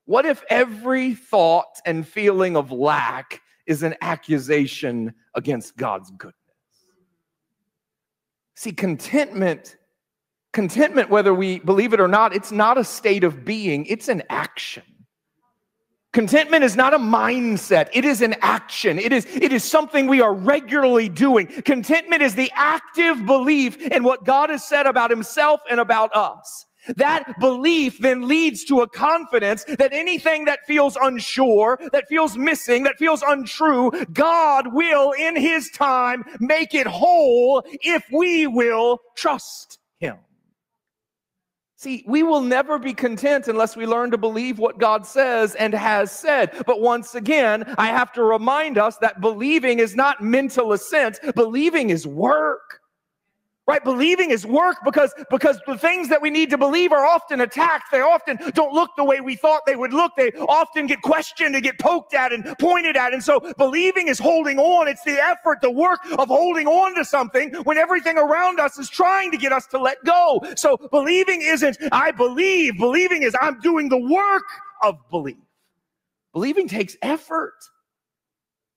What if every thought and feeling of lack is an accusation against God's goodness? See, contentment, whether we believe it or not, it's not a state of being, it's an action. Contentment is not a mindset, it is an action. It is something we are regularly doing. Contentment is the active belief in what God has said about himself and about us. That belief then leads to a confidence that anything that feels unsure, that feels missing, that feels untrue, God will, in his time, make it whole if we will trust him. See, we will never be content unless we learn to believe what God says and has said. But once again, I have to remind us that believing is not mental assent. Believing is work. Right? Believing is work because the things that we need to believe are often attacked. They often don't look the way we thought they would look. They often get questioned and get poked at and pointed at. And so believing is holding on. It's the effort, the work of holding on to something when everything around us is trying to get us to let go. So believing isn't, I believe. Believing is, I'm doing the work of belief. Believing takes effort.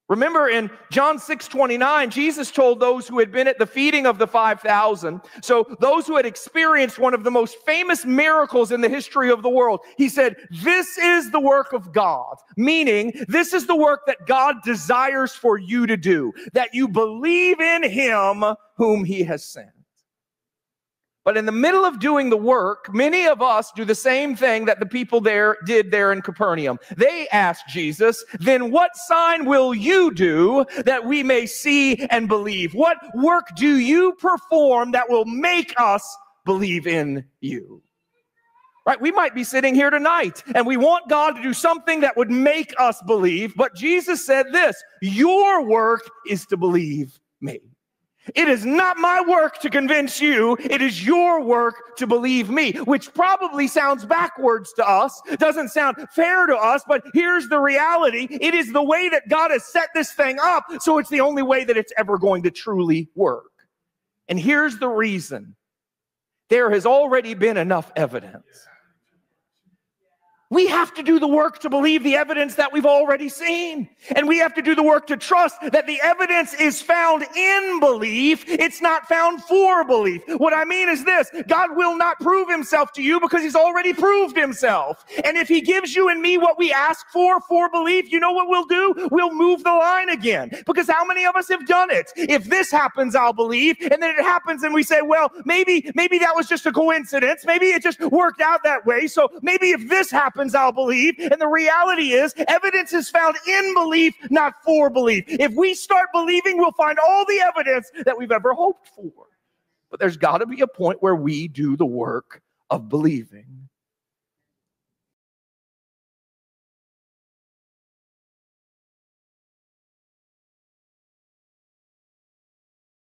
Remember in John 6:29, Jesus told those who had been at the feeding of the 5,000, so those who had experienced one of the most famous miracles in the history of the world, he said, this is the work of God, meaning this is the work that God desires for you to do, that you believe in him whom he has sent. But in the middle of doing the work, many of us do the same thing that the people there did there in Capernaum. They asked Jesus, then what sign will you do that we may see and believe? What work do you perform that will make us believe in you? Right? We might be sitting here tonight and we want God to do something that would make us believe, but Jesus said this, your work is to believe me. It is not my work to convince you. It is your work to believe me, which probably sounds backwards to us, doesn't sound fair to us, but here's the reality. It is the way that God has set this thing up, so it's the only way that it's ever going to truly work. And here's the reason. There has already been enough evidence. We have to do the work to believe the evidence that we've already seen. And we have to do the work to trust that the evidence is found in belief. It's not found for belief. What I mean is this, God will not prove himself to you because he's already proved himself. And if he gives you and me what we ask for belief, you know what we'll do? We'll move the line again. Because how many of us have done it? If this happens, I'll believe. And then it happens and we say, well, maybe that was just a coincidence. Maybe it just worked out that way. So maybe if this happens, I'll believe. And the reality is, evidence is found in belief, not for belief. If we start believing, we'll find all the evidence that we've ever hoped for. But there's got to be a point where we do the work of believing.